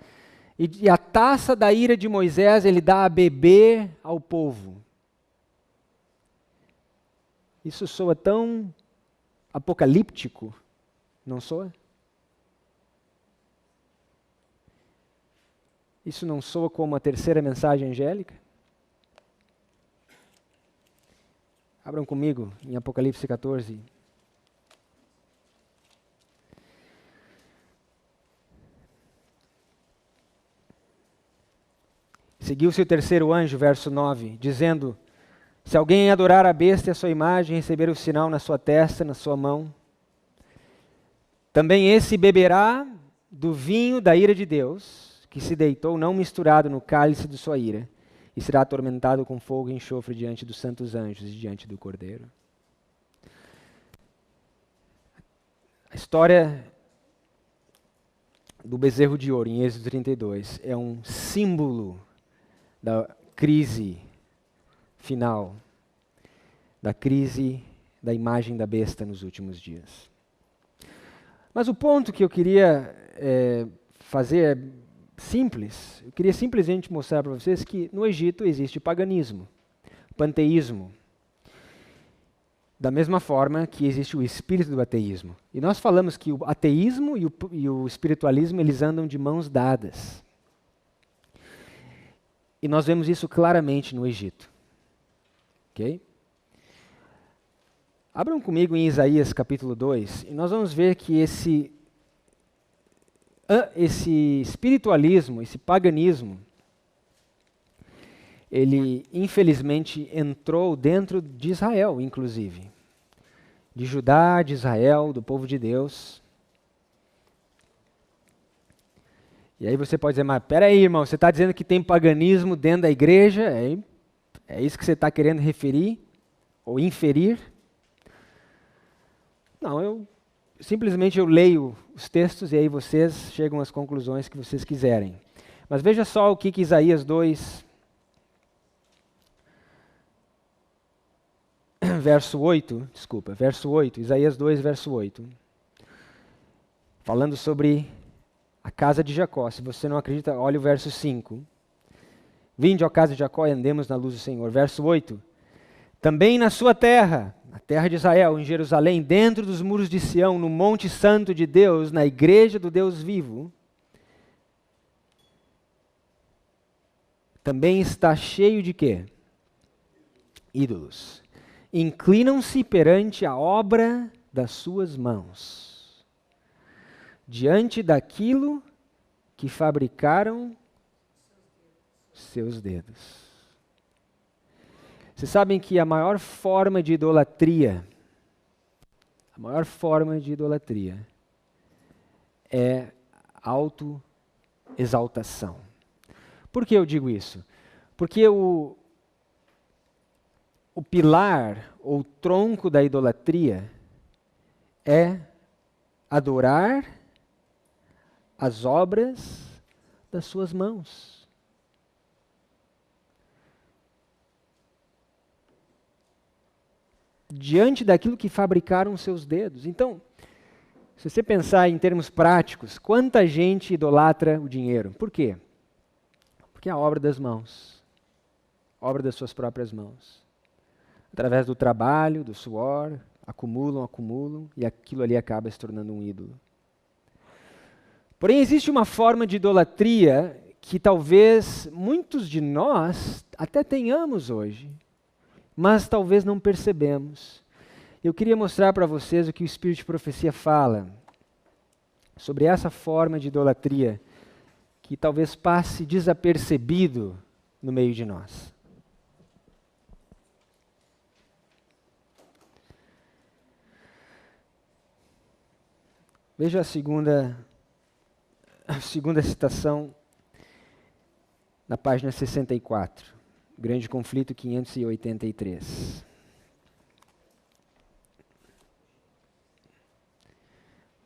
e a taça da ira de Moisés ele dá a beber ao povo. Isso soa tão apocalíptico, não soa? Isso não soa como a terceira mensagem angélica? Abram comigo em Apocalipse 14. Seguiu-se o terceiro anjo, verso 9, dizendo, se alguém adorar a besta e a sua imagem, receber o sinal na sua testa, na sua mão, também esse beberá do vinho da ira de Deus, que se deitou não misturado no cálice de sua ira, e será atormentado com fogo e enxofre diante dos santos anjos e diante do Cordeiro. A história do bezerro de ouro, em Êxodo 32, é um símbolo da crise final, da crise da imagem da besta nos últimos dias. Mas o ponto que eu queria fazer é simples. Eu queria simplesmente mostrar para vocês que no Egito existe paganismo, panteísmo, da mesma forma que existe o espírito do ateísmo. E nós falamos que o ateísmo e o espiritualismo eles andam de mãos dadas. E nós vemos isso claramente no Egito. Ok? Abram comigo em Isaías capítulo 2, e nós vamos ver que esse espiritualismo, esse paganismo, ele infelizmente entrou dentro de Israel, inclusive. De Judá, de Israel, do povo de Deus. E aí você pode dizer, mas peraí, irmão, você está dizendo que tem paganismo dentro da igreja? É isso que você está querendo referir? Ou inferir? Não, eu simplesmente eu leio os textos e aí vocês chegam às conclusões que vocês quiserem. Mas veja só o que Isaías 2, verso 8, Isaías 2, verso 8. Falando sobre a casa de Jacó. Se você não acredita, olha o verso 5. Vinde, ó casa de Jacó, e andemos na luz do Senhor. Verso 8. Também na sua terra, na terra de Israel, em Jerusalém, dentro dos muros de Sião, no monte santo de Deus, na igreja do Deus vivo, também está cheio de quê? Ídolos. Inclinam-se perante a obra das suas mãos, diante daquilo que fabricaram seus dedos. Vocês sabem que a maior forma de idolatria é autoexaltação. Por que eu digo isso? Porque o pilar ou tronco da idolatria é adorar as obras das suas mãos. Diante daquilo que fabricaram seus dedos. Então, se você pensar em termos práticos, quanta gente idolatra o dinheiro? Por quê? Porque é a obra das mãos, obra das suas próprias mãos. Através do trabalho, do suor, acumulam, e aquilo ali acaba se tornando um ídolo. Porém, existe uma forma de idolatria que talvez muitos de nós até tenhamos hoje, mas talvez não percebemos. Eu queria mostrar para vocês o que o Espírito de Profecia fala sobre essa forma de idolatria que talvez passe desapercebido no meio de nós. Veja a segunda citação na página 64, Grande Conflito 583.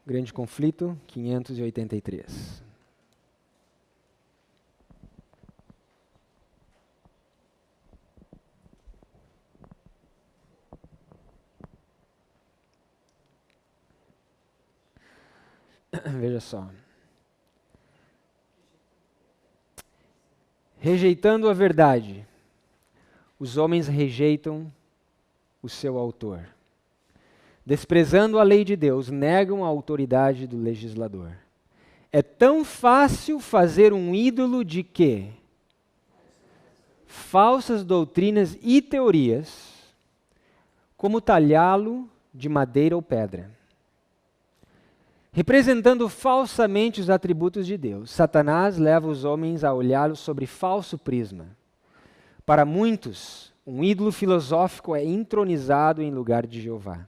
Grande Conflito 583. Veja só. Rejeitando a verdade, os homens rejeitam o seu autor. Desprezando a lei de Deus, negam a autoridade do legislador. É tão fácil fazer um ídolo de quê? Falsas doutrinas e teorias, como talhá-lo de madeira ou pedra. Representando falsamente os atributos de Deus, Satanás leva os homens a olhá-lo sobre falso prisma. Para muitos, um ídolo filosófico é entronizado em lugar de Jeová.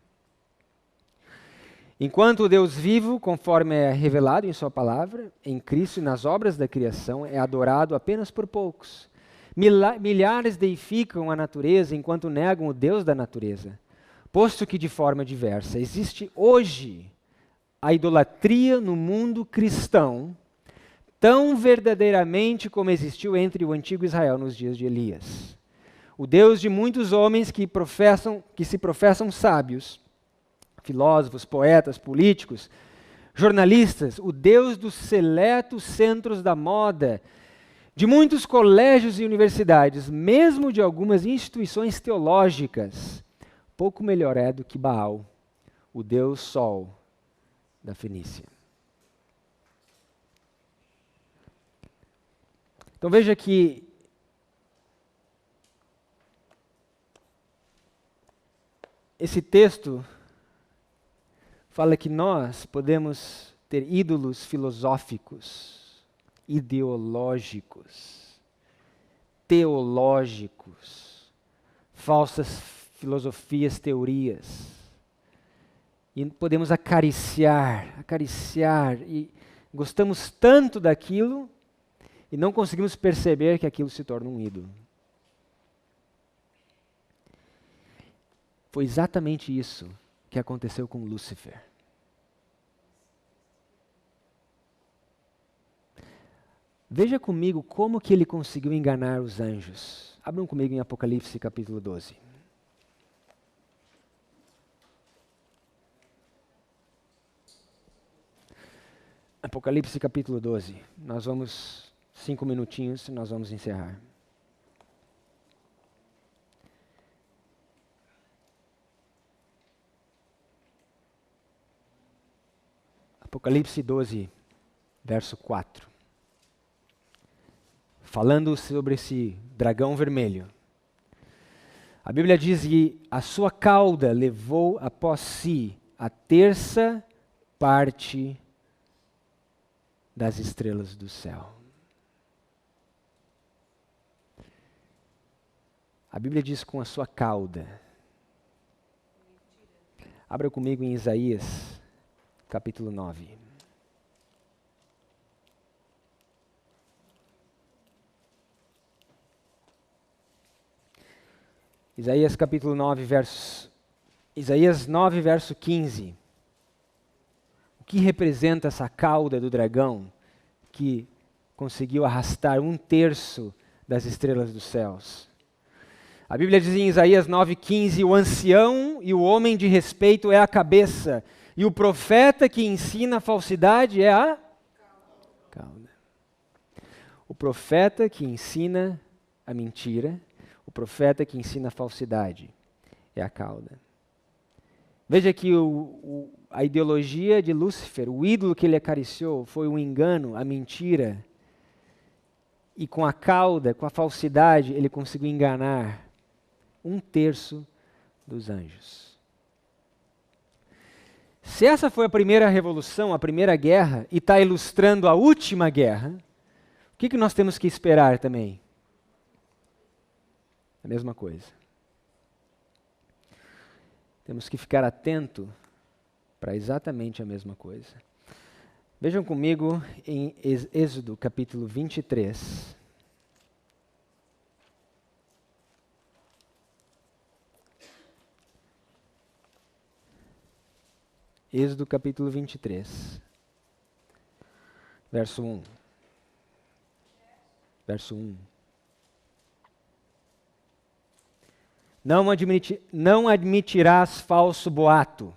Enquanto o Deus vivo, conforme é revelado em sua palavra, em Cristo e nas obras da criação, é adorado apenas por poucos. Milhares deificam a natureza enquanto negam o Deus da natureza, posto que de forma diversa. Existe hoje a idolatria no mundo cristão, tão verdadeiramente como existiu entre o antigo Israel nos dias de Elias. O Deus de muitos homens que se professam sábios, filósofos, poetas, políticos, jornalistas, o Deus dos seletos centros da moda, de muitos colégios e universidades, mesmo de algumas instituições teológicas, pouco melhor é do que Baal, o Deus Sol da Fenícia. Então veja que esse texto fala que nós podemos ter ídolos filosóficos, ideológicos, teológicos, falsas filosofias, teorias. E podemos acariciar, e gostamos tanto daquilo e não conseguimos perceber que aquilo se torna um ídolo. Foi exatamente isso que aconteceu com Lúcifer. Veja comigo como que ele conseguiu enganar os anjos. Abram comigo em Apocalipse capítulo 12. Apocalipse capítulo 12. Nós vamos 5 minutinhos e nós vamos encerrar. Apocalipse 12, verso 4. Falando sobre esse dragão vermelho. A Bíblia diz que a sua cauda levou após si a terça parte das estrelas do céu. A Bíblia diz com a sua cauda. Abra comigo em Isaías capítulo 9. Isaías capítulo 9, Isaías 9, verso 15. O que representa essa cauda do dragão que conseguiu arrastar 1/3 das estrelas dos céus? A Bíblia diz em Isaías 9,15: o ancião e o homem de respeito é a cabeça, e o profeta que ensina a falsidade é a cauda. O profeta que ensina a mentira, o profeta que ensina a falsidade é a cauda. Veja que a ideologia de Lúcifer, o ídolo que ele acariciou, foi o engano, a mentira. E com a cauda, com a falsidade, ele conseguiu enganar 1/3 dos anjos. Se essa foi a primeira revolução, a primeira guerra, e está ilustrando a última guerra, o que nós temos que esperar também? A mesma coisa. Temos que ficar atento para exatamente a mesma coisa. Vejam comigo em Êxodo capítulo 23. Êxodo capítulo 23, verso 1. Verso 1. Não admitirás falso boato,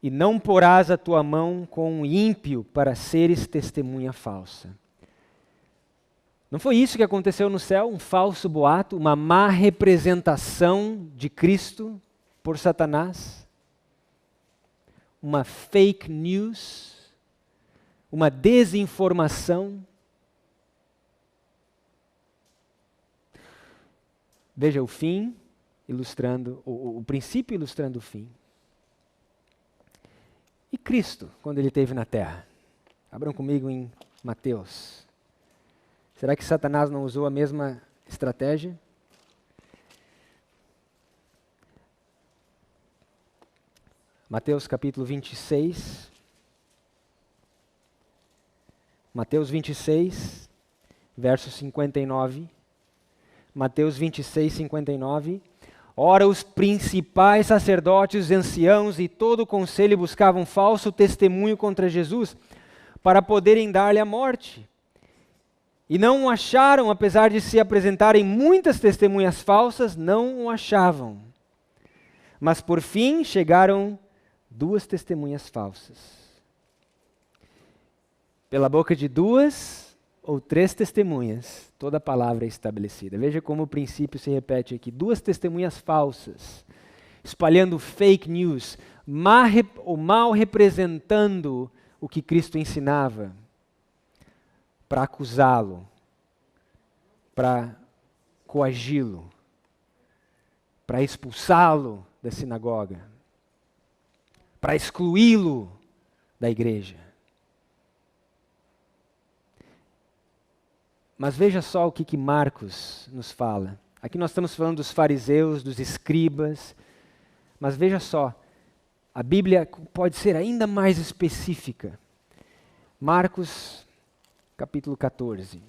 e não porás a tua mão com um ímpio para seres testemunha falsa. Não foi isso que aconteceu no céu? Um falso boato, uma má representação de Cristo por Satanás? Uma fake news? Uma desinformação? Veja o fim ilustrando, o princípio ilustrando o fim. E Cristo, quando ele esteve na terra? Abram comigo em Mateus. Será que Satanás não usou a mesma estratégia? Mateus capítulo 26. Mateus 26, verso 59. Mateus 26, 59. Ora, os principais sacerdotes, os anciãos e todo o conselho buscavam falso testemunho contra Jesus para poderem dar-lhe a morte. E não o acharam, apesar de se apresentarem muitas testemunhas falsas, não o achavam. Mas por fim chegaram 2 testemunhas falsas. Pela boca de 2 ou 3 testemunhas, toda a palavra é estabelecida. Veja como o princípio se repete aqui. 2 testemunhas falsas, espalhando fake news, mal representando o que Cristo ensinava, para acusá-lo, para coagi-lo, para expulsá-lo da sinagoga, para excluí-lo da igreja. Mas veja só o que Marcos nos fala. Aqui nós estamos falando dos fariseus, dos escribas, mas veja só, a Bíblia pode ser ainda mais específica. Marcos, capítulo 14.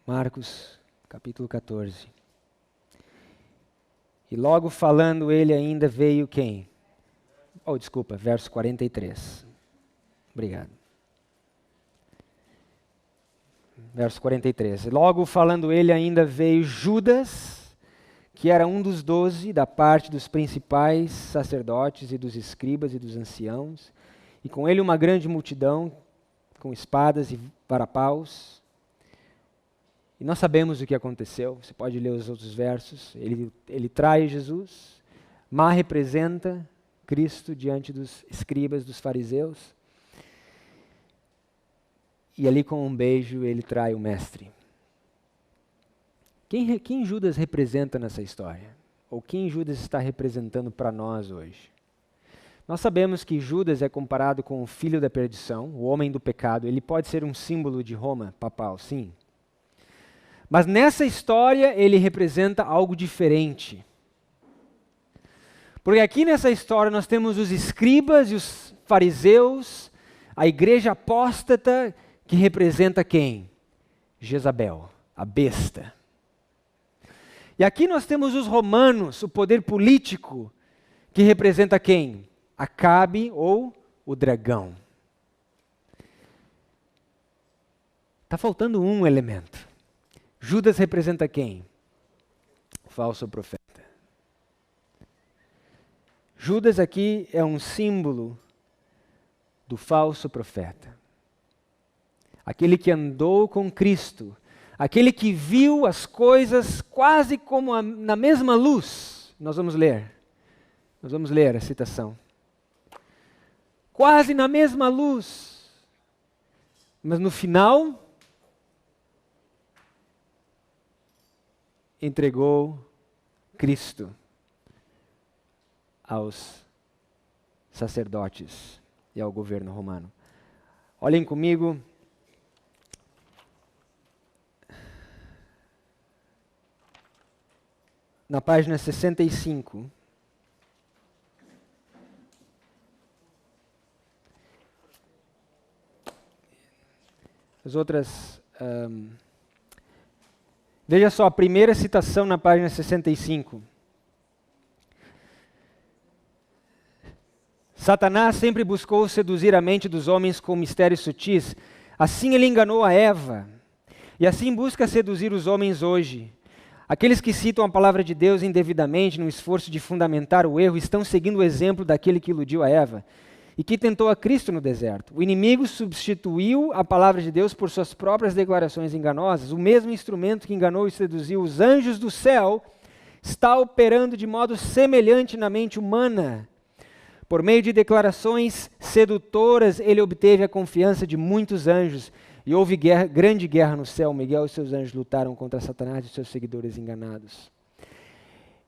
Marcos, capítulo 14. E logo falando ele ainda veio quem? Desculpa, verso 43. Obrigado. Verso 43. E logo falando ele ainda veio Judas, que era um dos 12, da parte dos principais sacerdotes e dos escribas e dos anciãos, e com ele uma grande multidão, com espadas e varapaus. E nós sabemos o que aconteceu, você pode ler os outros versos. Ele trai Jesus, representa Cristo diante dos escribas, dos fariseus, e ali com um beijo ele trai o mestre. Quem Judas representa nessa história? Ou quem Judas está representando para nós hoje? Nós sabemos que Judas é comparado com o filho da perdição, o homem do pecado. Ele pode ser um símbolo de Roma papal, sim. Mas nessa história ele representa algo diferente. Porque aqui nessa história nós temos os escribas e os fariseus, a igreja apóstata, que representa quem? Jezabel, a besta. E aqui nós temos os romanos, o poder político, que representa quem? Acabe ou o dragão. Está faltando um elemento. Judas representa quem? O falso profeta. Judas aqui é um símbolo do falso profeta. Aquele que andou com Cristo, aquele que viu as coisas quase como na mesma luz. Nós vamos ler a citação. Quase na mesma luz. Mas no final, entregou Cristo aos sacerdotes e ao governo romano. Olhem comigo. Na página 65. As outras... Veja só, a primeira citação na página 65. Satanás sempre buscou seduzir a mente dos homens com mistérios sutis. Assim ele enganou a Eva. E assim busca seduzir os homens hoje. Aqueles que citam a palavra de Deus indevidamente no esforço de fundamentar o erro estão seguindo o exemplo daquele que iludiu a Eva e que tentou a Cristo no deserto. O inimigo substituiu a palavra de Deus por suas próprias declarações enganosas. O mesmo instrumento que enganou e seduziu os anjos do céu está operando de modo semelhante na mente humana. Por meio de declarações sedutoras, ele obteve a confiança de muitos anjos. E houve grande guerra no céu. Miguel e seus anjos lutaram contra Satanás e seus seguidores enganados.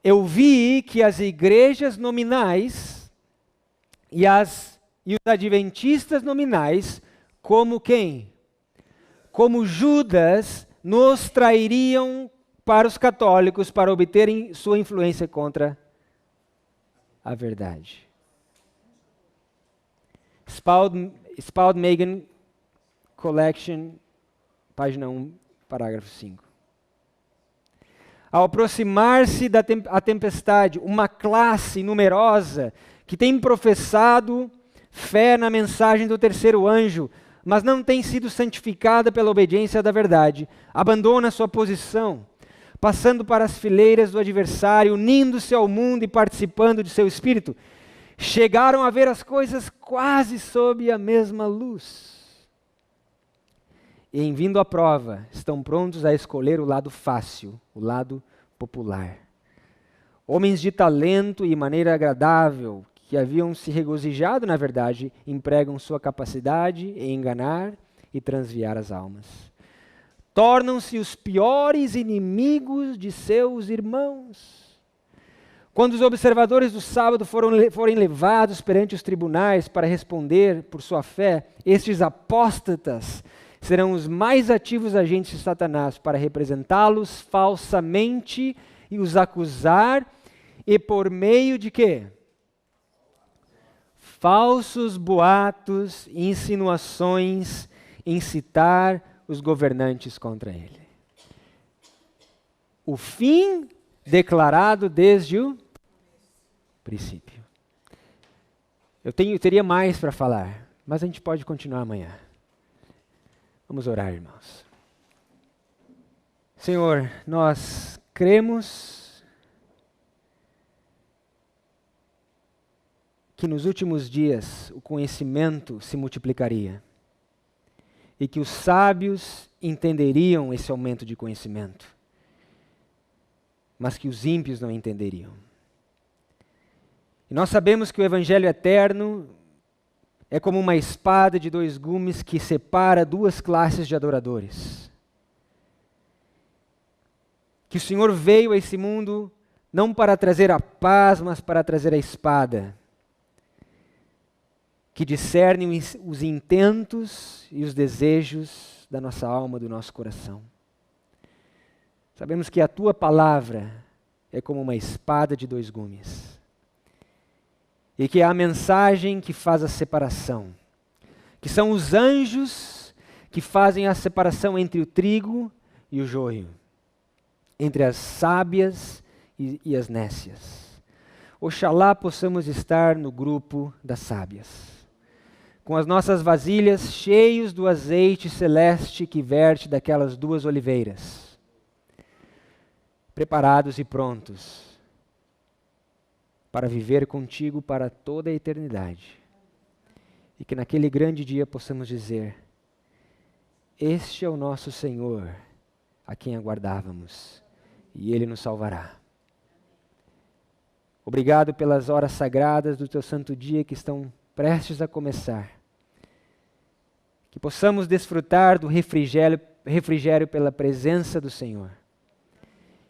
Eu vi que as igrejas nominais e os adventistas nominais, como quem? Como Judas, nos trairiam para os católicos para obterem sua influência contra a verdade. Spalding-Magan Collection, página 1, parágrafo 5. Ao aproximar-se a tempestade, uma classe numerosa que tem professado fé na mensagem do terceiro anjo, mas não tem sido santificada pela obediência da verdade, abandona sua posição, passando para as fileiras do adversário, unindo-se ao mundo e participando de seu espírito, chegaram a ver as coisas quase sob a mesma luz. E em vindo à prova, estão prontos a escolher o lado fácil, o lado popular. Homens de talento e maneira agradável, que haviam se regozijado na verdade, empregam sua capacidade em enganar e transviar as almas. Tornam-se os piores inimigos de seus irmãos. Quando os observadores do sábado forem levados perante os tribunais para responder por sua fé, estes apóstatas serão os mais ativos agentes de Satanás para representá-los falsamente e os acusar, e por meio de quê? Falsos boatos e insinuações incitar os governantes contra ele. o fim declarado desde o princípio. Eu teria mais para falar, mas a gente pode continuar amanhã. Vamos orar, irmãos. Senhor, nós cremos que nos últimos dias o conhecimento se multiplicaria e que os sábios entenderiam esse aumento de conhecimento, mas que os ímpios não entenderiam. E nós sabemos que o Evangelho eterno é como uma espada de dois gumes que separa duas classes de adoradores. Que o Senhor veio a esse mundo não para trazer a paz, mas para trazer a espada, que discerne os intentos e os desejos da nossa alma, do nosso coração. Sabemos que a Tua palavra é como uma espada de dois gumes. E que é a mensagem que faz a separação. Que são os anjos que fazem a separação entre o trigo e o joio. Entre as sábias e as nécias. Oxalá possamos estar no grupo das sábias. Com as nossas vasilhas cheios do azeite celeste que verte daquelas duas oliveiras. Preparados e prontos para viver contigo para toda a eternidade. E que naquele grande dia possamos dizer: este é o nosso Senhor, a quem aguardávamos, e Ele nos salvará. Obrigado pelas horas sagradas do Teu santo dia que estão prestes a começar. Que possamos desfrutar do refrigério pela presença do Senhor.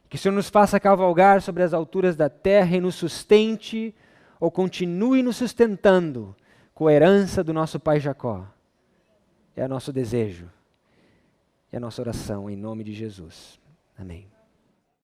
Que o Senhor nos faça cavalgar sobre as alturas da terra e nos sustente, ou continue nos sustentando, com a herança do nosso pai Jacó. É o nosso desejo, é a nossa oração, em nome de Jesus. Amém.